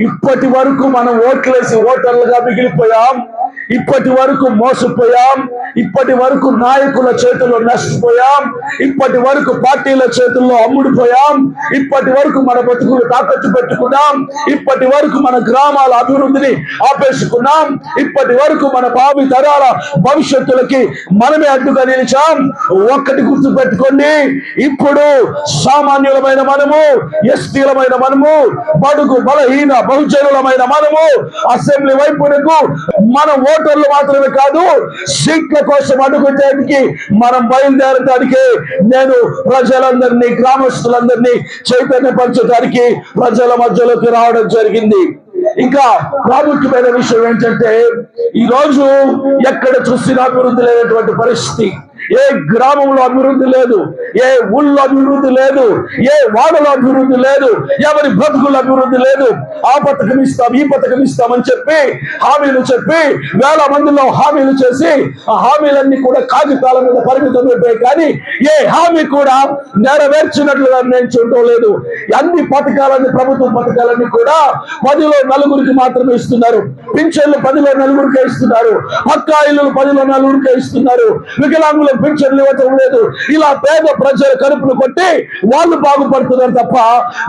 ఇప్పటి వరకు మనం ఓట్లేసి ఓటర్లుగా మిగిలిపోయాం. ఇప్పటి వరకు మోసపోయాం. ఇప్పటి వరకు నాయకుల చేతుల్లో నష్టపోయాం. ఇప్పటి వరకు పార్టీల చేతుల్లో అమ్ముడుపోయాం. ఇప్పటి వరకు మన బతుకులు తాకట్టు పెట్టుకున్నాం. ఇప్పటి వరకు మన గ్రామాల అభివృద్ధిని ఆపేసుకున్నాం. ఇప్పటి వరకు మన భావి తరాల భవిష్యత్తులకి మనమే అడ్డుగా నిలిచాం. ఒక్కటి గుర్తు పెట్టుకోండి, ఇప్పుడు సామాన్యులమైన మనము, ఎస్టీలమైన మనము, బడుగు బలహీన బహుజనులమైన మనము అసెంబ్లీ వైపునకు మన ఓటర్లు మాత్రమే కాదు, సీట్ల కోసం అడుగుతానికి మనం బయలుదేరడానికి నేను ప్రజలందరినీ, గ్రామస్తులందరినీ చైతన్యపరచడానికి ప్రజల మధ్యలోకి రావడం జరిగింది. ఇంకా ప్రాముఖ్యమైన విషయం ఏంటంటే, ఈ రోజు ఎక్కడ చూసినా అభివృద్ధి లేనటువంటి పరిస్థితి. ఏ గ్రామంలో అభివృద్ధి లేదు, ఏ ఊళ్ళో అభివృద్ధి లేదు, ఏ వాడలో అభివృద్ధి లేదు, ఎవరి బ్రతుకుల్లో అభివృద్ధి లేదు. ఆ పథకం ఇస్తాం, ఈ పథకం ఇస్తామని చెప్పి హామీలు చెప్పి వేల మందిలో హామీలు చేసి ఆ హామీలన్నీ కూడా కాగితాల మీద పరిమితం అయిపోయాయి. కానీ ఏ హామీ కూడా నెరవేర్చినట్లుగా నేను చూడటం లేదు. అన్ని పథకాలన్నీ, ప్రభుత్వ పథకాలన్నీ కూడా 10లో 4కి మాత్రమే ఇస్తున్నారు. పింఛన్లు 10లో 4కే ఇస్తున్నారు. పక్కా ఇల్లులు 10లో 4కే ఇస్తున్నారు. వికలాంగుల పింఛన్లు ఇవ్వటం లేదు. ఇలా పేద ప్రజల కడుపులు కొట్టి వాళ్ళు బాగుపడుతున్నారు తప్ప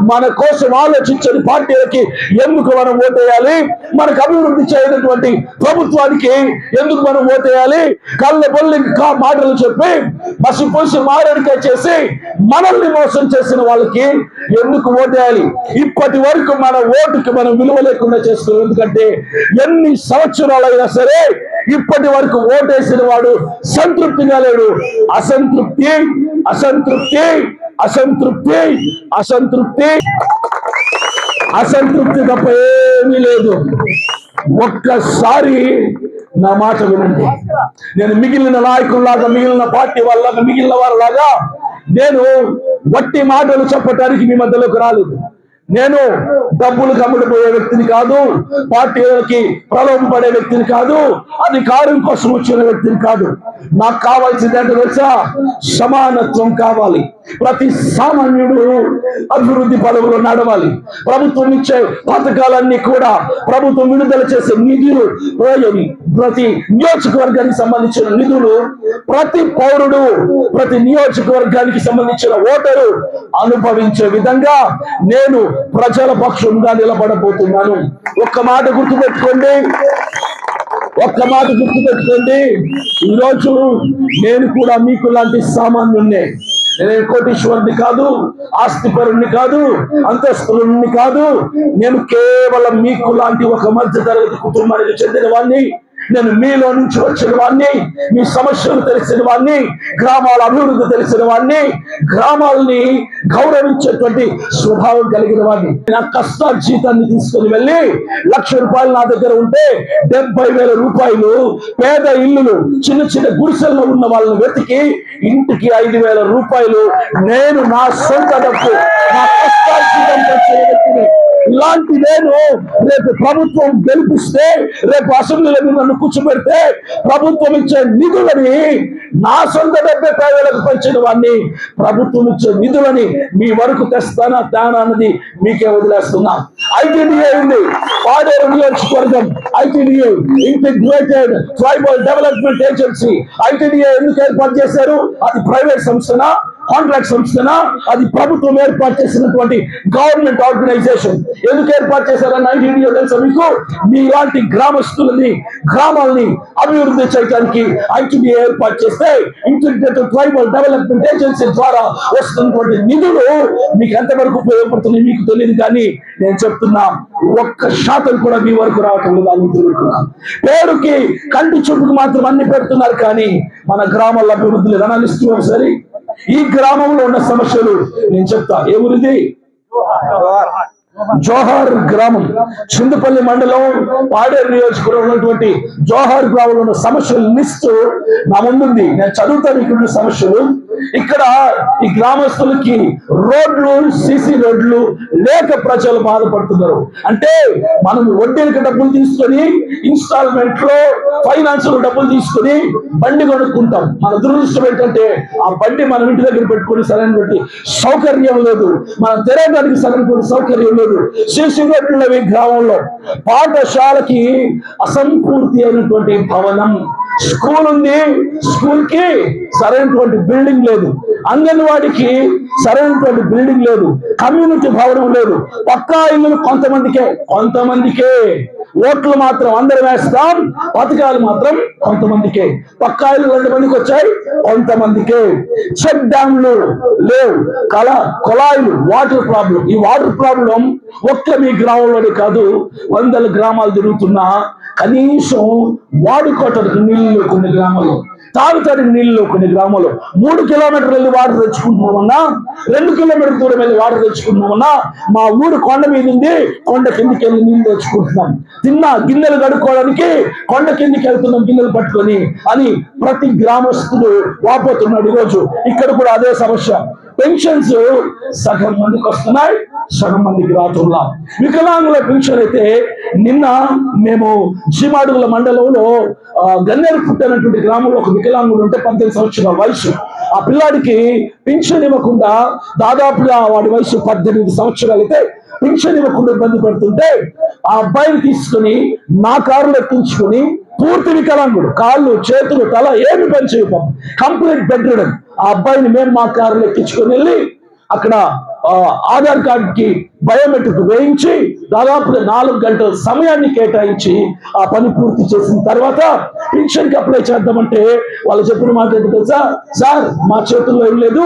మన కోసం ఆలోచించని పార్టీలకి ఎందుకు మనం ఓటేయాలి? మనకు అభివృద్ధి చేయనటువంటి ప్రభుత్వానికి ఎందుకు మనం ఓటేయాలి? కళ్ళ బొల్లి మాటలు చెప్పి మసిపూసి మారడికాయ చేసి మనల్ని మోసం చేసిన వాళ్ళకి ఎందుకు ఓటేయాలి? ఇప్పటి వరకు మన ఓటుకి మనం విలువ లేకుండా చేస్తున్నాం. ఎందుకంటే ఎన్ని సంవత్సరాలైనా సరే ఇప్పటి వరకు ఓటేసిన వాడు సంతృప్తిగా లేడు. అసంతృప్తి, అసంతృప్తి, అసంతృప్తి, అసంతృప్తి, అసంతృప్తి తప్ప ఏమీ లేదు. ఒక్కసారి నా మాట వినండి. నేను మిగిలిన నాయకుల్లాగా, మిగిలిన పార్టీ వాళ్ళలాగా, మిగిలిన వారిలాగా నేను వట్టి మాటలు చెప్పటానికి మీ మధ్యలోకి రాలేదు. నేను డబ్బులు కమ్ముడిపోయే వ్యక్తిని కాదు, పార్టీలకి ప్రలోభపడే వ్యక్తిని కాదు, అధికారం కోసం వచ్చిన వ్యక్తిని కాదు. నాకు కావాల్సింది ఏంటో తెలుసా? సమానత్వం కావాలి. ప్రతి సామాన్యుడు అభివృద్ధి పదవులో నడవాలి. ప్రభుత్వం ఇచ్చే పథకాలన్నీ కూడా, ప్రభుత్వం విడుదల చేసే నిధులు, ప్రతి నియోజకవర్గానికి సంబంధించిన నిధులు ప్రతి పౌరుడు, ప్రతి నియోజకవర్గానికి సంబంధించిన ఓటరు అనుభవించే విధంగా నేను ప్రజల పక్షంగా నిలబడబోతున్నాను. ఒక్క మాట గుర్తుపెట్టుకోండి, ఒక్క మాట గుర్తుపెట్టుకోండి. ఈరోజు నేను కూడా మీకు లాంటి సామాన్యున్నే. నేను కోటీశ్వరుని కాదు, ఆస్తిపరుణ్ణి కాదు, అంతస్తుని కాదు. నేను కేవలం మీకు లాంటి ఒక మధ్య తరగతి కుటుంబానికి చెందిన వాడిని. నేను మీలో నుంచి వచ్చిన వాడిని, మీ సమస్యలు తెలిసిన వాడిని, గ్రామాల అభివృద్ధి తెలిసిన వాడిని, గ్రామాలని గౌరవించేటువంటి స్వభావం కలిగిన వాడిని. నా కష్టార్జితాన్ని తీసుకుని వెళ్ళి ₹1,00,000 నా దగ్గర ఉంటే 70,000 రూపాయలు పేద ఇల్లులు, చిన్న చిన్న గుడిసెల్లో ఉన్న వాళ్ళని వెతికి ఇంటికి 5,000 రూపాయలు నేను నా సొంత డబ్బు, నా కష్టార్జితంతో చేయబెట్టిన ఇలాంటి నేను రేపు ప్రభుత్వం గెలిపిస్తే, రేపు అసెంబ్లీలో నన్ను కూర్చోబెడితే ప్రభుత్వం ఇచ్చే నిధులని నా సొంత డబ్బే పేదలకు పంచిన వాడిని. ప్రభుత్వం ఇచ్చే నిధులని మీ వరకు తెస్తానా తేనా అన్నది మీకే వదిలేస్తున్నా. ఐటీడీఏ ఉంది, పాడేరు నియోజకవర్గం. ITDA, integrated tribal development agency. ITDA ఎందుకు ఏర్పాటు చేశారు? అది ప్రైవేట్ సంస్థనా, కాంట్రాక్ట్ సంస్థనా? అది ప్రభుత్వం ఏర్పాటు చేసినటువంటి గవర్నమెంట్ ఆర్గనైజేషన్. ఎందుకు ఏర్పాటు చేశారన్న ఐటీడీఏ తెలుసా మీకు? మీలాంటి గ్రామస్తులని, గ్రామాలని అభివృద్ధి చేయడానికి ఐటీడీఏ ఏర్పాటు చేస్తే ఇంటిగ్రేటెడ్ ట్రైబల్ డెవలప్మెంట్ ఏజెన్సీ ద్వారా వస్తున్నటువంటి నిధులు మీకు ఎంతవరకు ఉపయోగపడుతుంది మీకు తెలియదు. కానీ నేను చెప్తున్నా, 1% కూడా మీ వరకు రావటం లేదు. పేరుకి, కంటి చూపుకు మాత్రం అన్ని పెడుతున్నారు, కానీ మన గ్రామాల్లో అభివృద్ధి లేదు. అనాలిస్తూ ఒకసారి ఈ గ్రామంలో ఉన్న సమస్యలు నేను చెప్తా. ఏ ఊరిది? జోహార్ గ్రామం, చింతపల్లి మండలం, పాడేరు నియోజకవర్గంలో ఉన్నటువంటి జోహార్ గ్రామంలో ఉన్న సమస్యల లిస్టు నా ముందుంది. నేను చదువుతాను ఇక్కడ సమస్యలు. ఇక్కడ ఈ గ్రామస్తులకి రోడ్లు, సిసి రోడ్లు లేక ప్రజలు బాధపడుతున్నారు. అంటే మనం వడ్డీలకు డబ్బులు తీసుకొని, ఇన్స్టాల్మెంట్ లో ఫైనాన్స్ లో డబ్బులు తీసుకొని బండి కొనుక్కుంటాం. మన దురదృష్టం ఏంటంటే ఆ బండి మనం ఇంటి దగ్గర పెట్టుకుని సరైనటువంటి సౌకర్యం లేదు, మనం తిరగడానికి సరైనటువంటి సౌకర్యం లేదు. సిసి రోడ్లు ఈ గ్రామంలో, పాఠశాలకి అసంపూర్తి అయినటువంటి భవనం, స్కూల్ ఉంది, స్కూల్ కి సరైనటువంటి బిల్డింగ్ లేదు, అంగన్వాడికి సరైనటువంటి బిల్డింగ్ లేదు, కమ్యూనిటీ భవనం లేదు, పక్కా ఇల్లు కొంతమందికే ఓట్లు మాత్రం అందరం వేస్తాం, పథకాలు మాత్రం కొంతమందికే. పక్కా ఇల్లు 2 మందికి వచ్చాయి, కొంతమందికే. చెక్ డ్యామ్లు లేవు, కొలాయిలు, వాటర్ ప్రాబ్లం. ఈ వాటర్ ప్రాబ్లం ఒక్క మీ గ్రామంలోనే కాదు, 100 గ్రామాలు తిరుగుతున్నా కనీసం వాడుకోవటానికి నీళ్లు కొన్ని గ్రామాల్లో, తాగుతానికి నీళ్లు కొన్ని గ్రామాల్లో, 3 కిలోమీటర్లు వెళ్ళి వాటర్ తెచ్చుకుంటున్నామన్నా, 2 కిలోమీటర్ల దూరం వెళ్ళి వాటర్ తెచ్చుకుంటున్నామన్నా, మా ఊరు కొండ మీద ఉంది, కొండ కిందికి వెళ్ళి నీళ్లు తెచ్చుకుంటున్నాం, గిన్నెలు కడుక్కోవడానికి కొండ కిందికి వెళ్తున్నాం గిన్నెలు పట్టుకొని అని ప్రతి గ్రామస్తుడు వాపోతున్నాడు. ఈరోజు ఇక్కడ కూడా అదే సమస్య. పెన్షన్స్ సగం మందికి వస్తున్నాయి, సగం మందికి రావట్లా. వికలాంగుల పెన్షన్ అయితే నిన్న మేము చీమాడుగుల మండలంలో గన్నేరు పుట్టినటువంటి గ్రామంలో ఒక వికలాంగుడు ఉంటే 18 సంవత్సరాల వయసు. ఆ పిల్లాడికి పెన్షన్ ఇవ్వకుండా, దాదాపుగా వాడి వయసు 18 సంవత్సరాలు అయితే పెన్షన్ ఇవ్వకుండా ఇబ్బంది పెడుతుంటే ఆ అబ్బాయిని తీసుకుని నా కారులో ఎక్కించుకుని, పూర్తి వికలాంగుడు, కాళ్ళు, చేతులు, తల ఏమి పని చేయటం, కంప్లీట్ బెడ్ రిడన్, ఆ అబ్బాయిని మేము మా కారులో ఎక్కించుకొని వెళ్ళి అక్కడ ఆధార్ కార్డుకి బయోమెట్రిక్ వేయించి దాదాపుగా 4 గంటల సమయాన్ని కేటాయించి ఆ పని పూర్తి చేసిన తర్వాత పెన్షన్కి అప్లై చేద్దామంటే వాళ్ళు చెప్పిన మాట ఏంటి తెలుసా? సార్, మా చేతుల్లో ఏం లేదు,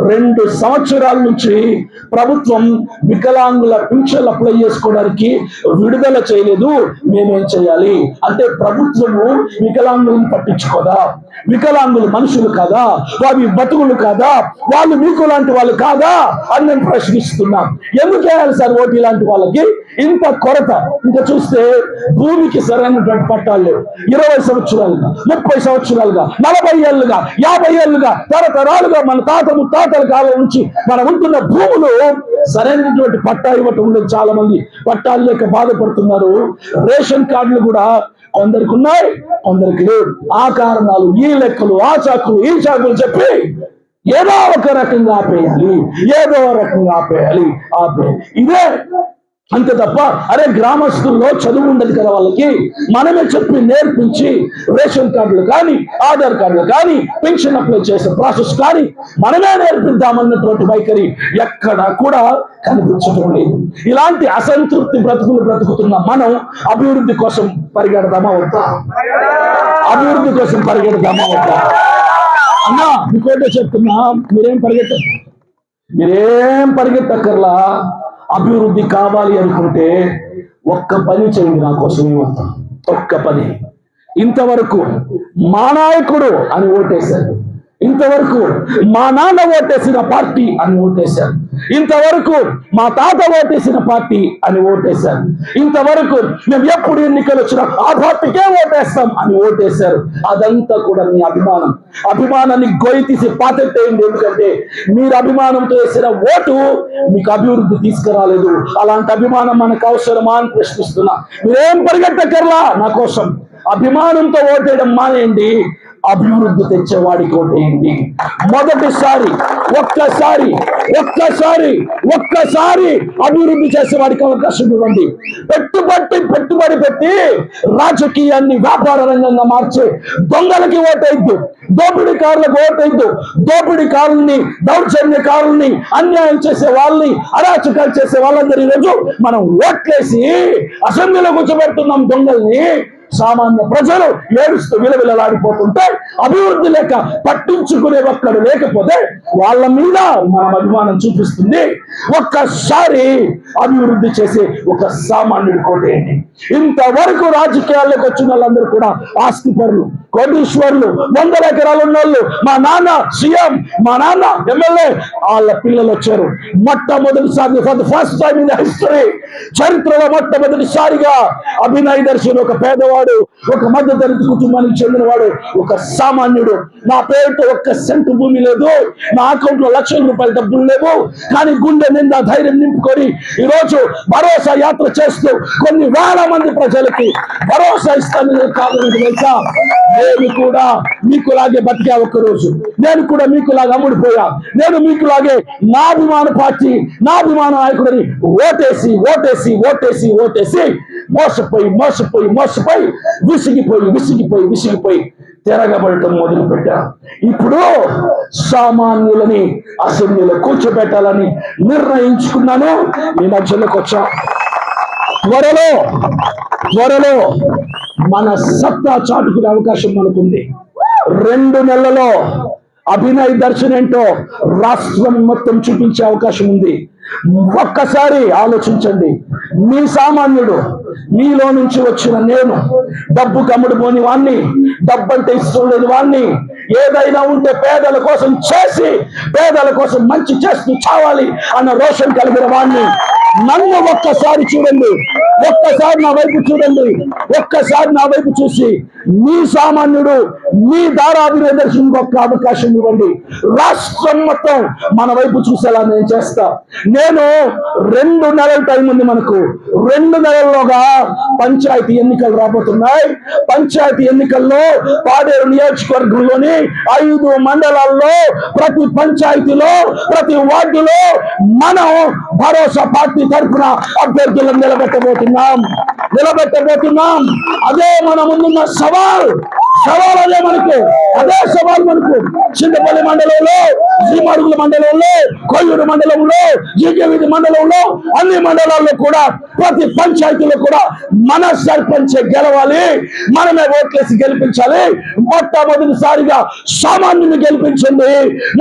2 సంవత్సరాల నుంచి ప్రభుత్వం వికలాంగుల పెన్షన్ అప్లై చేసుకోవడానికి విడుదల చేయలేదు, మేమేం చేయాలి అంటే ప్రభుత్వము వికలాంగులను పట్టించుకోదా? వికలాంగులు మనుషులు కాదా? వారి బతుకులు కాదా? వాళ్ళు మీకు లాంటి వాళ్ళు కాదా అని నేను ప్రశ్నిస్తున్నా. ఎందుకు చేయాలి సార్ ఓటు ఇలాంటి వాళ్ళకి ఇంత కొరత? ఇంకా చూస్తే భూమికి సరైనటువంటి పట్టాలు లేవు. 20 సంవత్సరాలుగా, 30 సంవత్సరాలుగా, 40 ఏళ్ళుగా, 50 ఏళ్ళుగా, తరతరాలుగా మన తాత ముత్తాతల కాలం నుంచి మనం ఉంటున్న భూములు సరైనటువంటి పట్టా ఇవ్వటం ఉండదు. చాలా మంది పట్టాలు లేక బాధపడుతున్నారు. రేషన్ కార్డులు కూడా కొందరికి ఉన్నాయి, కొందరికి లేవు. ఆ కారణాలు, ఈ లెక్కలు, ఆ చాకులు, ఈ చాకులు చెప్పి ఏదో ఒక రకంగా ఆపేయాలి, ఇదే అంతే తప్ప అరే గ్రామస్తుల్లో చదువు ఉండదు కదా వాళ్ళకి, మనమే చెప్పి నేర్పించి రేషన్ కార్డులు కానీ, ఆధార్ కార్డులు కానీ, పెన్షన్ అప్లై చేసే ప్రాసెస్ కానీ మనమే నేర్పిద్దామన్నటువంటి వైఖరి ఎక్కడ కూడా కనిపించడం లేదు. ఇలాంటి అసంతృప్తి బ్రతుకుతున్న మనం అభివృద్ధి కోసం పరిగెడదామా వద్దా? అన్నా మీకోటే చెప్తున్నా, మీరేం పరిగెత్తక్కర్లా. అభివృద్ధి కావాలి అనుకుంటే ఒక్క పని చేయండి నా కోసం. ఏమవుతా? ఒక్క పని. ఇంతవరకు మా నాయకుడు అని ఓటేశారు, ఇంతవరకు మా నాన్న ఓటేసిన పార్టీ అని ఓటేశారు, ఇంతవరకు మా తాత ఓటేసిన పార్టీ అని ఓటేశారు, ఇంతవరకు మేము ఎప్పుడు ఎన్నికలు వచ్చినా ఆ పార్టీకే ఓటేస్తాం అని ఓటేశారు. అదంతా కూడా మీ అభిమానాన్ని గొయ్యి తీసి పాతెట్టేయండి. ఎందుకంటే మీరు అభిమానంతో వేసిన ఓటు మీకు అభివృద్ధి తీసుకురాలేదు. అలాంటి అభిమానం మనకు అవసరమా అని ప్రశ్నిస్తున్నా. మీరేం పరిగెత్తకర్లా నా కోసం. అభిమానంతో ఓటేయడం మానేయండి, అభివృద్ధి తెచ్చేవాడికి ఓటేయండి. మొదటిసారి ఒక్కసారి అభివృద్ధి చేసేవాడికి అవకాశం ఇవ్వండి. పెట్టుబడి పెట్టి రాజకీయాన్ని వ్యాపార రంగంగా మార్చే దొంగలకి ఓటేయద్దు, దోపిడీకారులకు ఓటేయద్దు. దోపిడీకారుల్ని, దౌర్జన్యకారుల్ని, అన్యాయం చేసే వాళ్ళని, అరాచకాలు చేసే వాళ్ళందరి రోజు మనం ఓట్లేసి అసెంబ్లీలో కూర్చోబెడుతున్నాం దొంగల్ని. సామాన్య ప్రజలు ఏడుస్తూ విలవిలలాడిపోతుంటే అభివృద్ధి లేక పట్టించుకునే ఒక్కడు లేకపోతే వాళ్ళ మీద మనం అభిమానం చూపిస్తుంది. ఒక్కసారి అభివృద్ధి చేసే ఒక సామాన్యుడి కోటేయండి. ఇంతవరకు రాజకీయాల్లోకి వచ్చిన వాళ్ళందరూ కూడా ఆస్తిపరులు, కోటీశ్వరులు, 100 ఎకరాలు ఉన్నోళ్ళు. మా నాన్న సీఎం, మా నాన్న ఎమ్మెల్యే, వాళ్ళ పిల్లలు వచ్చారు. మొట్టమొదటిసారి ఫస్ట్ టైం ఇన్ హిస్టరీ, చరిత్రలో మొట్టమొదటిసారిగా అభినయ్ దర్శన్ ఒక పేదవాడు వాడు, ఒక మధ్యతరగతి కుటుంబానికి చెందినవాడు, ఒక సామాన్యుడు. నా పేరుతో 1 సెంటు భూమి లేదు, నా అకౌంట్ లో లక్షల రూపాయల డబ్బులు లేవు, కానీ గుండె నిండా ధైర్యం నింపుకొని ఈరోజు భరోసా యాత్ర చేస్తూ కొన్ని వేల మంది ప్రజలకి భరోసా ఇస్తాను. కాదు తెలుసా, నేను కూడా మీకులాగే బతికా ఒక్కరోజు. నేను కూడా మీకులాగా అమ్ముడిపోయా. నేను మీకులాగే నా అభిమాన పార్టీ, నా అభిమాన నాయకుడిని ఓటేసి ఓటేసి ఓటేసి ఓటేసి మోసపోయి విసిగిపోయి తిరగబడటం మొదలు పెట్టా. ఇప్పుడు సామాన్యులని అసెంబ్లీలో కూర్చోబెట్టాలని నిర్ణయించుకున్నాను. మీ మధ్యలోకి వచ్చా. త్వరలో మన సత్తా చాటుకునే అవకాశం మనకుంది. 2 నెలల్లో అభినయ్ దర్శన్ ఏంటో రాష్ట్రం మొత్తం చూపించే అవకాశం ఉంది. ఒక్కసారి ఆలోచించండి. మీ సామాన్యుడు, మీలో నుంచి వచ్చిన నేను, డబ్బు కమ్ముడుపోని వాణ్ణి, డబ్బంటే ఇష్టం లేని వాణ్ణి, ఏదైనా ఉంటే పేదల కోసం చేసి పేదల కోసం మంచి చేస్తూ చావాలి అన్న రోషం కలిగిన వాణ్ణి. నన్ను ఒక్కసారి చూడండి, ఒక్కసారి నా వైపు చూడండి, ఒక్కసారి నా వైపు చూసి మీ సామాన్యుడు, మీ ధారాభినయ దర్శనం ఒక్క అవకాశం ఇవ్వండి. రాష్ట్రం మొత్తం మన వైపు చూసేలా నేను చేస్తా. నేను 2 నెలల టైం ఉంది మనకు. 2 నెలల్లోగా పంచాయతీ ఎన్నికలు రాబోతున్నాయి. పంచాయతీ ఎన్నికల్లో పాడేరు నియోజకవర్గంలోని 5 మండలాల్లో ప్రతి పంచాయతీలో, ప్రతి వార్డులో మనం భరోసా పార్టీ తరఫున అభ్యర్థులను నిలబెట్టబోతున్నాం. అదే మన ముందున్న సవాల్ అదే మనకు. చింతపల్లి మండలంలో, శ్రీమడుగుల మండలంలో, కొయ్యూరు మండలంలో, జీకేవిధి మండలంలో, అన్ని మండలాల్లో కూడా ప్రతి పంచాయతీలో కూడా మన సర్పంచ్ గెలవాలి, మనమే ఓట్లేసి గెలిపించాలి. మొట్టమొదటిసారిగా సామాన్యుని గెలిపించండి,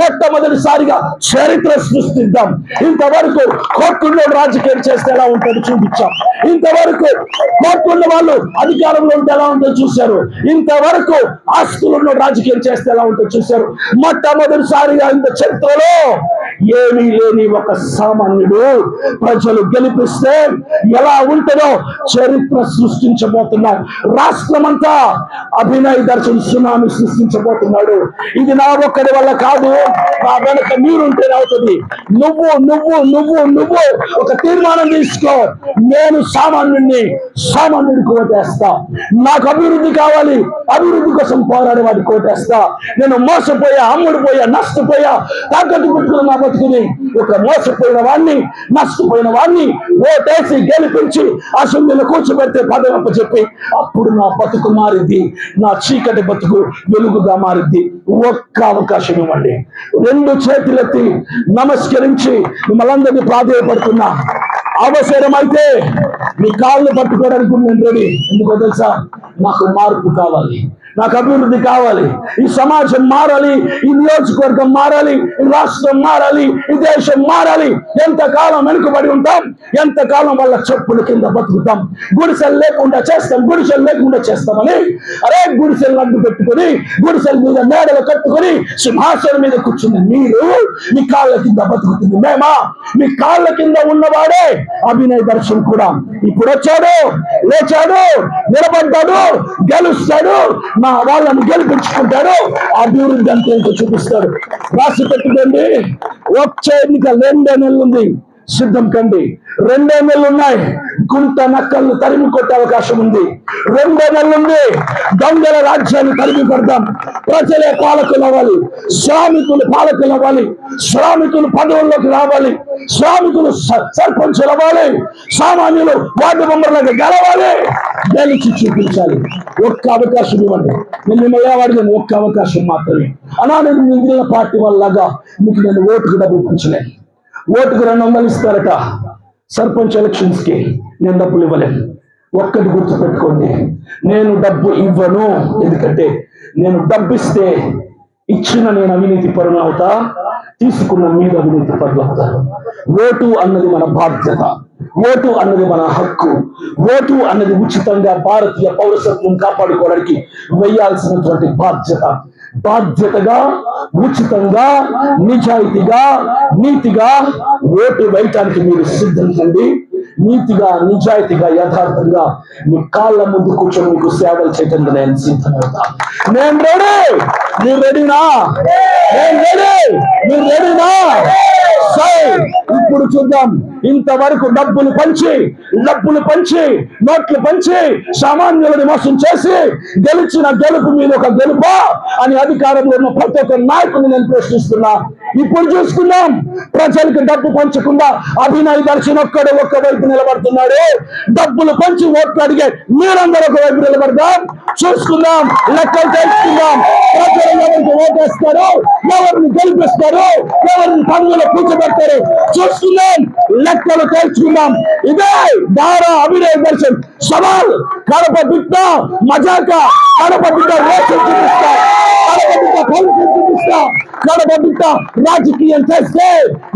మొట్టమొదటిసారిగా చరిత్ర సృష్టిద్దాం. ఇంతవరకు కోర్టుల్లో రాజకీయం చేస్తే ఎలా ఉంటుందో చూపించాం. ఇంతవరకు కోర్టున్న వాళ్ళు అధికారంలో ఉంటే ఎలా ఉంటుందో చూశారు. ఇంతవరకు ఆస్తులను రాజకీయం చేస్తే ఎలా ఉంటుందో చూశారు. మొట్టమొదటిసారిగా ఇంత చరిత్రలో ఏమీ లేని ఒక సామాన్యుడు ప్రజలు గెలిపిస్తే ఎలా ఉంటుందో చరిత్ర సృష్టించబోతున్నారు. రాష్ట్రమంతా అభినయ్ దర్శన్ సునామీ సృష్టించబోతున్నాడు. ఇది నా ఒక్కడి వల్ల కాదు, నా వెనక మీరుంటేనే అవుతుంది. నువ్వు ఒక తీర్మానం తీసుకో. నేను సామాన్యుడికి ఓటేస్తా. నాకు అభివృద్ధి కావాలి, అభివృద్ధి కోసం పోరాడే వాడికి ఓటేస్తా. నేను మోసపోయా, అమ్ముడిపోయా, నష్టపోయా, తాకట్టు పెట్టుకున్న నా బతుకుని ఒక మోసపోయిన వాడిని, నష్టపోయిన వాడిని ఓటేసి గెలిపించి అసెంబ్లీలో కూర్చోబెడితే పదవప్ప చెప్పి అప్పుడు నా బతుకు మారిద్ది, నా చీకటి బతుకు వెలుగుగా మారిద్ది. ఒక్క అవకాశం ఇవ్వండి. 2 చేతులెత్తి నమస్కరించి మిమ్మల్ని అందరినీ ప్రాధేయపడుతున్నా. అవసరమైతే మీ కాళ్ళు పట్టుకోవడానికి నేను రెడీ. ఎందుకో తెలుసా, నాకు మార్పు కావాలి, నాకు అభివృద్ధి కావాలి, ఈ సమాజం మారాలి, ఈ నియోజకవర్గం మారాలి, ఈ రాష్ట్రం మారాలి, ఈ దేశం మారాలి. ఎంతకాలం వెనుకబడి ఉంటాం, ఎంతకాలం వాళ్ళ చెప్పుల కింద బతుకుతాం. గుడిసెలు లేకుండా చేస్తామని గుడిసెలు అడ్డు పెట్టుకుని, గుడిసెల మీద మేడలు కట్టుకుని, సింహాసనం మీద కూర్చుని మీరు మీ కాళ్ళ కింద బతుకుతుంది మేమా? మీ కాళ్ళ కింద ఉన్నవాడే అభినయ్ దర్శన్ కూడా ఇప్పుడు వచ్చాడు, లేచాడు, నిలబడ్డాడు, గెలుస్తాడు, మా వాళ్ళని గెలిపించుకుంటాడు. అభివృద్ధి అంటే ఏంటో చూపిస్తాడు. రాసి పెట్టుకోండి. వచ్చే ఎన్నిక 2 నెలలు ఉంది, సిద్ధం కండి. 2 నెలలు ఉన్నాయి. గుంట నక్కలను తరిమి కొట్టే అవకాశం ఉంది. 2 నెలలు ఉంది. దొంగల రాజ్యాన్ని తరిమి కొడదాం. ప్రజలే పాలకులు అవ్వాలి, శ్రామికులు పాలకులు అవ్వాలి, శ్రామికులు పదవుల్లోకి రావాలి, శ్రామికులు సర్పంచులు అవ్వాలి, సామాన్యులు వార్డు మెంబర్లకు గెలవాలి, గెలిచి చూపించాలి. ఒక్క అవకాశం ఇవ్వండి. నేను మిమ్మల్ని అడిగాను, ఒక్క అవకాశం మాత్రమే. నేను మిగిలిన పార్టీ వాళ్ళగా మీకు నేను ఓటుకు డబ్బులు పంచలేను. ఓటుకు 200 ఇస్తారట. సర్పంచ్ ఎలక్షన్స్ కి నేను డబ్బులు ఇవ్వలేను. ఒక్కటి గుర్తుపెట్టుకోండి, నేను డబ్బు ఇవ్వను. ఎందుకంటే నేను డబ్బు ఇస్తే ఇచ్చిన నేను అవినీతి పరులు అవుతా, తీసుకున్న మీద అవినీతి పరులు అవుతారు. ఓటు అన్నది మన బాధ్యత, ఓటు అన్నది మన హక్కు, ఓటు అన్నది ఉచితంగా భారతీయ పౌరసత్వం కాపాడుకోవడానికి వేయాల్సినటువంటి బాధ్యతగా, ఉచితంగా, నిజాయితీగా, నీతిగా ఓటు వేయటానికి మీరు సిద్ధం కండి. నీతిగా, నిజాయితీగా, యథార్థంగా మీ కాళ్ళ ముందు కూర్చొని మీకు సేవలు చేయడానికి నేను సిద్ధమవుతా. నేను రెడీ. మీరు రెడీనా? నేను రెడీ. మీరు రెడీనా? ఇప్పుడు చూద్దాం. ఇంతవరకు డబ్బులు పంచి నోట్లు పంచి సామాన్యులను మోసం చేసి గెలిచిన గెలుపు మీద ఒక గెలుపా అని అధికారంలో ఉన్న ప్రతి ఒక్క నాయకుడిని నేను ప్రశ్నిస్తున్నా. ఇప్పుడు చూసుకుందాం. ప్రజలకు డబ్బు పంచకుండా అభినయ్ దర్శన్ ఒక్క వైపు నిలబడుతున్నాడు. డబ్బులు పంచి ఓట్లు అడిగే మీరందరూ ఒక వైపు నిలబడదాం. చూసుకుందాం, లెక్కలు తెలుసుకుందాం. ప్రజలు ఎవరికి ఓటేస్తారు, ఎవరిని గెలిపిస్తారు, ఎవరిని పనులలో కూర్చోబెడతారు చూసుకుందాం, లెక్కలు తెలుసుకుందాం. ఇదే దారా అభినయ్ దర్శన్ సవాల్. కడప బిడ్డ మజాక, కడప బిడ్డ రేషన్ చూపిస్తా, కడప బిడ్డ భవిష్యత్తు చూపిస్తా, కడప బిడ్డ రాజకీయం చేస్తే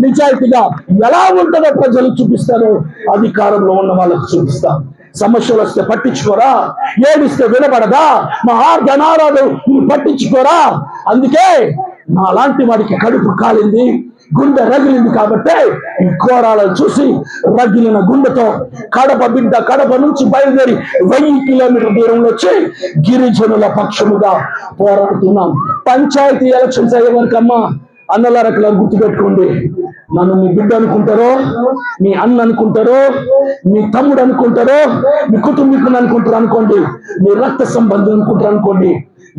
నిజాయితీగా ఎలా ఉంటుందో ప్రజలు చూపిస్తారు. అధికారంలో ఉన్న వాళ్ళకు చూపిస్తా. సమస్యలు వస్తే పట్టించుకోరా, ఏడిస్తే వినపడదా, మా ఆర్గనారాలు పట్టించుకోరా. అందుకే నా లాంటి వాడికి కడుపు కాలింది, గుండె రగిలింది కాబట్టి ఈ ఘోరాలను చూసి రగిలిన గుండెతో కడప నుంచి బయలుదేరి 1000 కిలోమీటర్ల దూరంలో వచ్చి గిరిజనుల పక్షముగా పోరాడుతున్నాం. పంచాయతీ ఎలక్షన్స్ అయ్యే వరకమ్మా అన్నలారకలా గుర్తుపెట్టుకోండి. నన్ను మీ బిడ్డ అనుకుంటారో, మీ అన్న అనుకుంటారో, మీ తమ్ముడు అనుకుంటారో, మీ కుటుంబీకులు అనుకుంటారు అనుకోండి, మీ రక్త సంబంధం అనుకుంటారు అనుకోండి.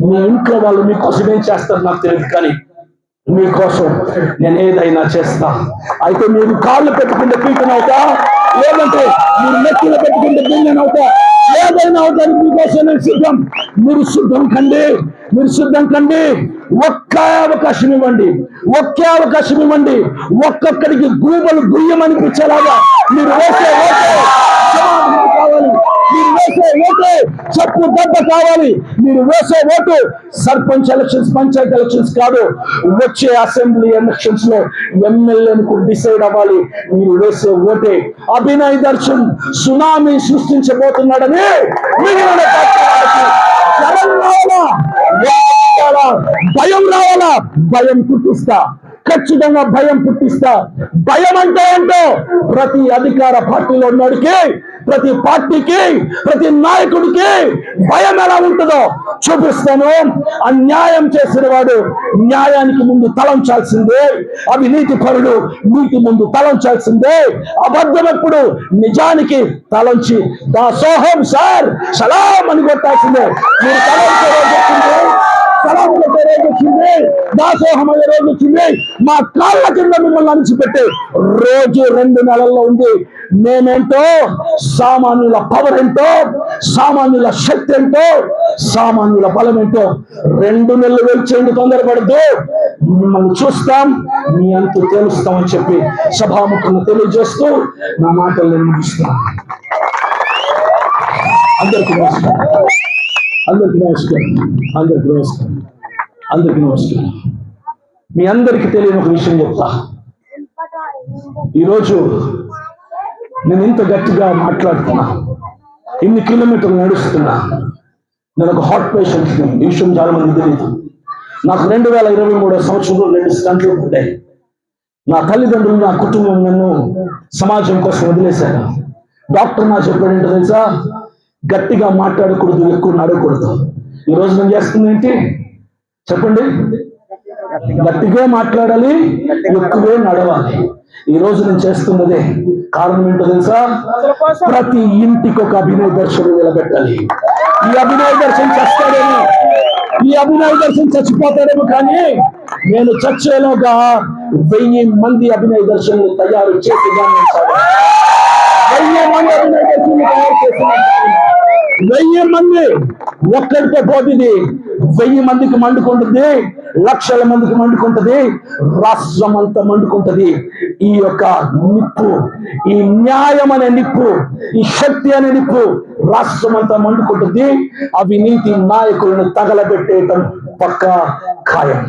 మీ ఇంట్లో వాళ్ళు మీకోసం ఏం చేస్తారు నాకు తెలియదు, కానీ మీకోసం నేను ఏదైనా చేస్తా. అయితే మీరు కాళ్ళు పెట్టుకుంటే పీకనవుతా, లేదంటే మీరు నెత్తిలో పెట్టుకుంటే బియ్యనవుతా, ఏదైనా అవుతానికి మీకోసం నేను సిద్ధం. మీరు సిద్ధం కండి. ఒక్క అవకాశం ఇవ్వండి. ఒక్కొక్కడికి గూబలు గుయ్యమనిపించేలాగా మీరు వేసే కావాలి. మీరు వేసే ఓటు చెప్పు దెబ్బ కావాలి. మీరు వేసే ఓటు సర్పంచ్ ఎలక్షన్స్, పంచాయతీ ఎలక్షన్స్ కాదు, వచ్చే అసెంబ్లీ ఎలక్షన్స్ లో ఎమ్మెల్యేను డిసైడ్ అవ్వాలి. మీరు వేసే ఓటే. అభినయ్ దర్శన్ సునామీ సృష్టించబోతున్నాడని మిగిలిన భయం రావాలా? భయం పుట్టిస్తా, ఖచ్చితంగా భయం పుట్టిస్తా. భయం అంటే ఏంటో ప్రతి అధికార పార్టీలో ఉన్నోడికి, ప్రతి పార్టీకి, ప్రతి నాయకుడికి భయం ఎలా ఉంటుందో చూపిస్తాను. అన్యాయం చేసిన వాడు న్యాయానికి ముందు తలంచాల్సిందే. అవినీతి పరుడు నీతి ముందు తలంచాల్సిందే. అబద్ధం ఎప్పుడు నిజానికి తలంచి దాసోహం సార్ సలాం అని కొట్టాల్సిందే. మీరు తలంచే రోజు వచ్చింది, సలాం కొట్టే రోజు వచ్చింది, దాసోహం అయ్యే రోజు వచ్చింది. మా కాళ్ళ కింద మిమ్మల్ని అణిచిపెట్టే రోజు 2 నెలల్లో ఉంది. మేమేంటో, సామాన్యుల పవర్ ఏంటో, సామాన్యుల శక్తి ఏంటో, సామాన్యుల బలం ఏంటో 2 నెలలు వెయిట్ చేయండి, తొందరపడద్దు. మిమ్మల్ని చూస్తాం, మీ అంతు తెలుస్తామని చెప్పి సభాముఖంగా తెలియజేస్తూ నా మాటలు నేను ముగిస్తాను. అందరికీ నమస్కారం. మీ అందరికీ తెలియని ఒక విషయం చెప్తా. ఈరోజు నేను ఇంత గట్టిగా మాట్లాడుతున్నా, ఇన్ని కిలోమీటర్లు నడుస్తున్నా. నేను ఒక హార్ట్ పేషెంట్. ఈ విషయం చాలా మంది తెలియదు. నాకు 2023 సంవత్సరంలో 2 స్టంట్లు ఉంటాయి. నా తల్లిదండ్రులు, నా కుటుంబం నన్ను సమాజం కోసం వదిలేశారు. డాక్టర్ నా చెప్పాడు ఏంటో తెలుసా? గట్టిగా మాట్లాడకూడదు, ఎక్కువ నడవకూడదు. ఈరోజు నేను చేస్తుంది ఏంటి చెప్పండి? గట్టిగా మాట్లాడాలి, ఎక్కువే నడవాలి. ఈ రోజు నేను చేస్తున్నదే. కారణం ఏంటో తెలుసా? ప్రతి ఇంటికి ఒక అభినయ్ దర్శన్ నిలబెట్టాలి. ఈ అభినయ్ దర్శన్ చస్తాడేమో, ఈ అభినయ్ దర్శన్ చచ్చిపోతాడేమో, కానీ నేను చచ్చేలోగా 1000 మంది అభినయ్ దర్శన్ తయారు చేసి 1000 మంది అభినయ్ దర్శన్ తయారు చేసి 1000 మంది ఒక్కడితో పోతుంది. 1000 మందికి మండుకుంటుంది, లక్షల మందికి మండుకుంటుంది, రాష్ట్రం అంతా మండుకుంటుంది. ఈ యొక్క నిప్పు, ఈ న్యాయం అనే నిప్పు, ఈ శక్తి అనే నిప్పు రాష్ట్రం అంతా మండుకుంటుంది. అవినీతి నాయకులను తగలబెట్టేయటం పక్కా ఖాయం.